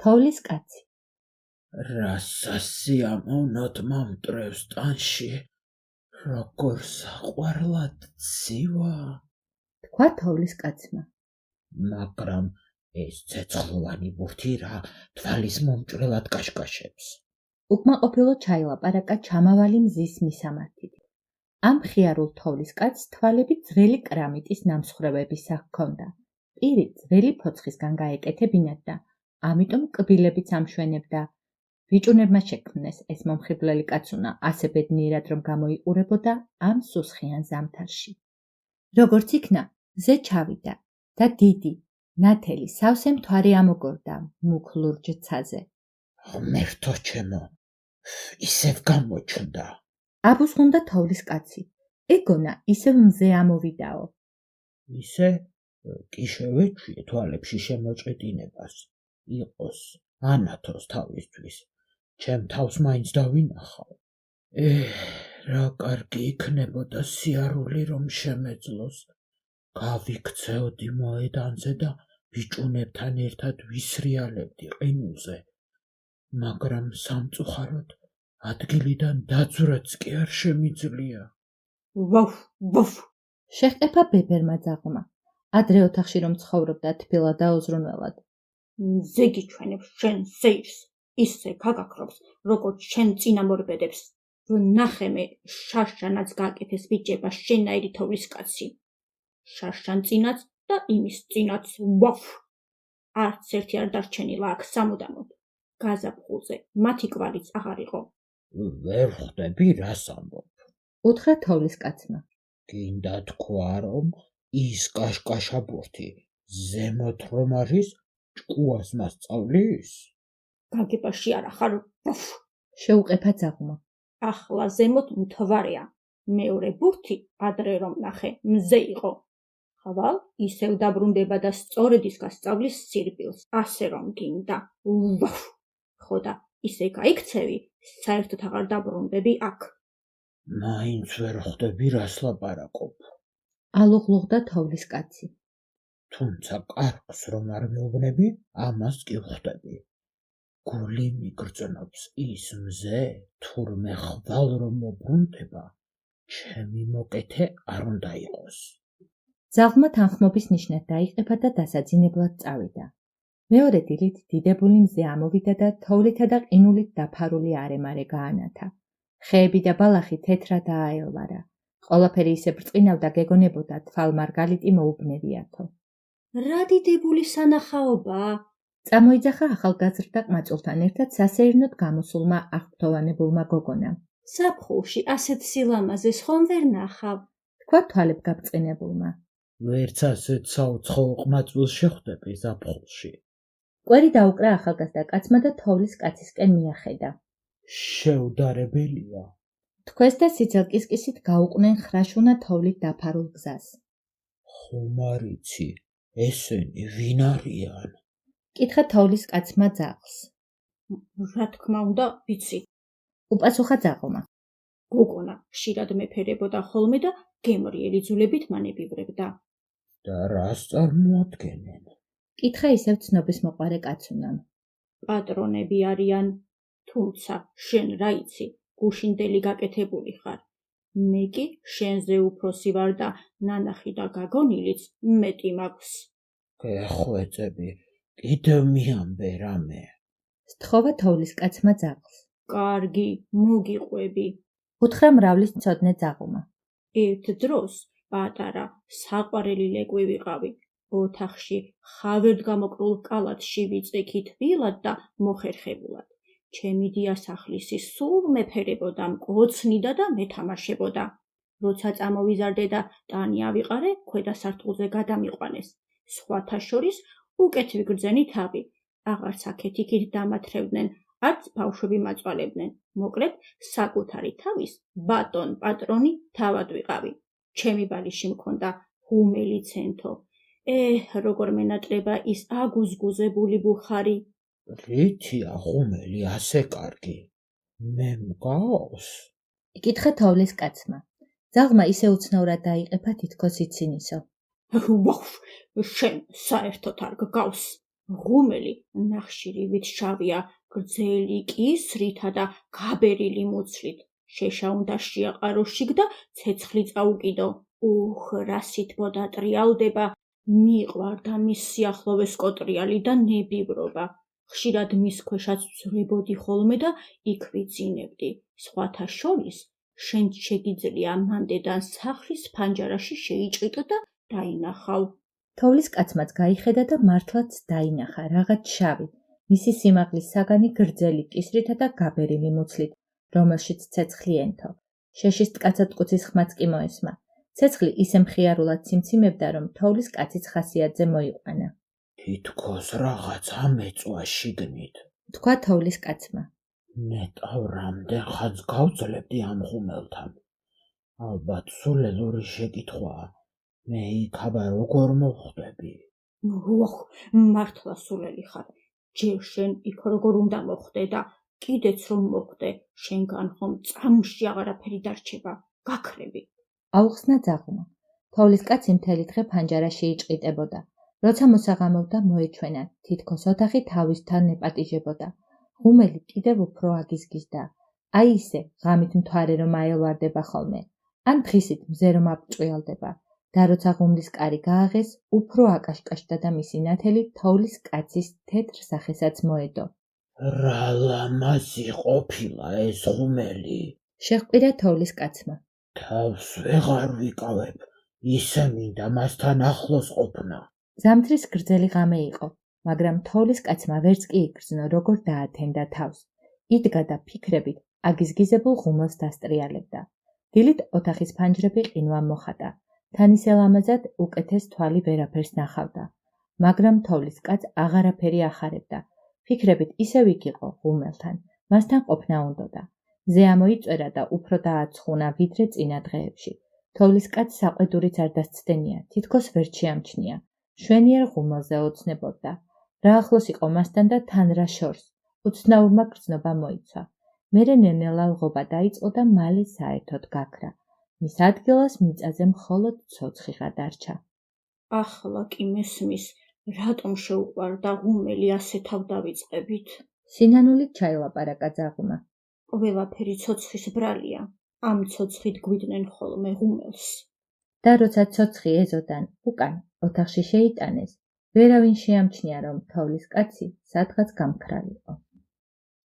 თოვლის კაცი. რა სასიამოვნოდ მომტრევს ტანში, როგორ საყვარლად ცივა. თქვა თოვლის კაცმა. მაგრამ ეს ცეცხლოვანი ბურთი რა თვალის მომჭრელად კაშკაშებს. უკმაყოფილო ჩაილაპარაკა ჩამავალი მზის მისამართით. ამ მხიარულ თოვლის კაცს თვალები ძველი კრამიტის ნამსხვრევების ჰქონდა. პირი ძველი ფოცხისგან გაეკეთებინათ და ამიტომ კბილებიც ამშვენებდა. ბიჭუნებმა შექმნეს ეს მომხიბვლელი კაცუნა ასე ბედნიერად რომ გამოიყურებოდა ამ სუსხიან ზამთარში. როგორც იქნა, მზე ჩავიდა და დიდი, ნათელი, სავსე მთვარე ამოგორდა მუქ ლურჯ ცაზე. ღმერთო ჩემო, ისევ გამოჩნდა. აბუზღუნდა თოვლის კაცი. ეგონა ისევ მზე ამოვიდაო. ისე კი შევეჩვიე თვალებში შემოჭედინებას. იყოს ანათოს თავისთვის. ჩემ თავს მაინც დავინახავ. რა კარგი იქნებოდა სიარული რომ შემეძლოს. გავიქცეოდი მოედანზე და ბიჭუნებთან ერთად ვისრიალებდი ყინულზე. მაგრამ სამწუხაროდ ადგილიდან დაძვრაც კი არ შემიძლია. ვოფ შეჰყეფა ბებერმა ძაღლმა. ადრე ოთახში რომ ცხოვრობდა თბილად და უზრუნველად. მზე გიჩვენებს შენ სეირს, ისე გაგაქრობს, როგორც შენ წინამორბედებს. ვნახე მე შარშანაც გააკეთეს ბიჭება შენაირი თოვლის კაცი. შარშან წინაც და იმის წინაც ვოფ. არც ერთი არ დარჩენილა აქ სამუდამოდ. გაზაფხულზე მათი კვალიც აღარ იყო. ვერ ხვდები რას ამბობ. უთხრა თოვლის კაცმა. გინდა თქვა რომ ის კაშკაშა ბურთი ზემოთ რომ არის ჭკუას მასწავლის? გაგებაში არა ხარ ვოფ. შეუყეფა ძაღლმა. ახლა ზემოთ მთვარეა. მეორე ბურთი ადრე რომ ნახე მზე იყო. ხვალ ისევ დაბრუნდება და სწორედ ის გასწავლის სირბილს, ასე რომ გინდა ვოფ. ხო და ისე გაიქცევი, საერთოდ აღარ დაბრუნდები აქ. მაინც ვერ ხვდები რას ლაპარაკობ. ალუღლუღდა თოვლის კაცი. თუმცა კარგს რომ არ მეუბნები, ამას კი ხვდები. გული მიგრძნობს ის მზე, თურმე ხვალ რომ მობრუნდება, ჩემი მოკეთე არ უნდა იყოს. ძაღლმა თანხმობის ნიშნად დაიყეფა და დასაძინებლად წავიდა. მეორე დილით დიდებული მზე ამოვიდა და თოვლითა და ყინულით დაფარული არემარე გაანათა. ხეები და ბალახი თეთრად ააელვარა. ყველაფერი ისე ბრწყინავდა გეგონებოდა თვალმარგალიტი მოუბნევიათო. რა დიდებული სანახაობაა? წამოიძახა ახალგაზრდა ყმაწულთან ერთად სასეირნოდ გამოსულმა აღფრთოვანებულმა გოგონამ. ზაფხულში ასეთ სილამაზეს ხომ ვერ ნახავ. თქვა თვალებ გაბრწყინებულმა. ვერც ასეთ საუცხოო ყმაწვილს შეხვდები ზაფხულში. კვერი დაუკრა ახალგაზრდა კაცმა და თოვლის კაცისკენ მიახედა. შეუდარებელია. თქვეს და სიძელკისკისით გაუყვნენ ხრაშუნა თოვლით დაფარულ გზას. ხომ არ იცი, ესენი ვინ არიან? კითხა თოვლის კაცმა ძაღლს. რა თქმა უნდა, ვიცი. უპასუხა ძაღლმა. გოგონა ხშირად მეფერებოდა ხოლმე და გემრიელი ძვლებით მანებივრებდა. და რას წარმოადგენენ? კითხა ისევ ცნობის მოყარე კაცუნამ. პატრონები არიან, თუმცა შენ რა იცი, გუშინდელი გაკეთებული ხარ. მე კი შენზე უფროსი ვარ და ნანახი და გაგონილიც მეტი მაქვს. გეხვეწები, კიდევ მიამბე რამე. სთხოვა თოვლის კაცმა ძაღლს. კარგი, მოგიყვები. უთხრა მრავლის მცოდნე ძაღლმა. ერთ დროს პატარა საყვარელი ლეკვი ვიყავი. ოთახში ხავერთ გამოკრულ კალათში ვიწექი თბილად და მოხერხებულად. ჩემი დიასახლისი სულ მეფერებოდა, მკოცნიდა და მეთამაშებოდა. როცა წამოვიზარდე და ტანი ავიყარე, ქვედა სარტყულზე გადამიყვანეს. სხვათა შორის უკეთ ვიგრძენი თავი. აღარც აქეთ-იქით დამათრევდნენ, არც ბავშვები მაწვალებდნენ. მოკლედ, საკუთარი თავის ბატონ პატრონი თავად ვიყავი. ჩემი ბალიში მქონდა ჰუმელი ცენთო. როგორ მენატრება ის აგუზგუზებული ბუხარი. რითია ხუმელი ასე კარგი? მე მგავს? იკითხა თოვლის კაცმა. ძაღლმა ისე უცნაურად დაიყეფა თითქოს იცინისო. ვახ, შენ საერთოდ არ გგავს. ღუმელი ნახშირივით შავია, გრძელი კისრითა და გაბერილი მუცლით. შეშა უნდა შეაყარო შიგ და ცეცხლი წაუკიდო. რა სითბოდა ტრიალდება, მიყვარდა მის სიახლოვეს კოტრიალი და ნებივრობა. ხშირად მის ქვეშაც ძვრებოდი ხოლმე და იქ ვიძინებდი. სხვათა შორის შენ შეგიძლია მანდედან სახლის ფანჯარაში შეიჭრიტო და დაინახავ. თოვლის კაცმაც გაიხედა და მართლაც დაინახა რაღაც შავი, მისი სიმაღლის საგანი გრძელი კისრითა და გაბერილი მუცლით, რომელშიც ცეცხლი ენთო. შეშის ტკაცად-ტკუცის ხმაც კი მოესმა. ცეცხლი ისე მხიარულად ციმციმებდა, რომ თოვლის კაციც ხასიათზე მოიყვანა. თითქოს რაღაცა მეწვა შიგნით, თქვა თოვლის კაცმა. ნეტავ რამდენ ხანს გავძლებდი ამ ღუმელთან. ალბათ სულელური შეკითხვაა. მე იქ აბა როგორ მოხვდები? მართლა სულელი ხარ. ჯერ შენ იქ როგორ უნდა მოხვდე და კიდეც რომ მოხვდე, შენგან ხომ წამში აღარაფერი დარჩება. გაქრები. აუხსნა ძაღლმა. თოვლის კაცი მთელი დღე ფანჯარაში იჭყიტებოდა. როცა მოსაღამოვდა, მოეჩვენა, თითქოს ოთახი თავისთან ეპატიჟებოდა. ღუმელი კიდევ უფრო აგიზგიზდა. აი ისე, ღამით მთვარე რომ აელვარდება ხოლმე, ან დღისით მზე რომ აბჭყიალდება. და როცა ღუმლის კარი გააღეს, უფრო აკაშკაშდა და მისი ნათელი თოვლის კაცის თეთრ სახესაც მოედო. რა ლამაზი ყოფილა ეს ღუმელი? შეჰყირა თოვლის კაცმა. თავს ვეღარ ვიკავებ, ისე მინდა მასთან ახლოს ყოფნა. ზამთრის გრძელი ღამე იყო, მაგრამ თოვლის კაცმა ვერც კი იგრძნო, როგორ დაათენდა თავს. იდგა და ფიქრებით აგიზგიზებულ ღუმელს დასტრიალებდა. დილით ოთახის ფანჯრები ყინვამ მოხატა. თან ისე ლამაზად უკეთეს თვალი ვერაფერს ნახავდა. მაგრამ თოვლის კაცს აღარაფერი ახარებდა. ფიქრებით ისევ იქ იყო ღუმელთან, მასთან ყოფნა უნდოდა. ზე ამოიწვერა და უფრო დააცხუნა ვიდრე წინა დღეებში. თოვლის კაცს საყვედურიც არ დასცდენია, თითქოს ვერ შეამჩნია. შვენიერ ღუმელზე ოცნებობდა. რა ახლოს იყო მასთან და თან რა შორს. უცნაურმა გრძნობა მოიცვა. მერე ნელ-ნელა ლღობა დაიწყო და მალე საერთოდ გაქრა. მის ადგილას მიწაზე მხოლოდ ცოცხლიღა დარჩა. ახლა კი მესმის, რატომ შეუყვარდა ღუმელი ასე თავ დავიწყებით? სინანულით ჩაილაპარაკა ძაღლმა. ყველაფერი ცოცხის ბრალია, ამ ცოცხით გვიდნენ ხოლმე ღუმელს. და როცა ცოცხი ეზოდან უკან ოთახში შეიტანეს, ვერავინ შეამჩნია, რომ თოვლის კაცი სადღაც გამქრალიყო.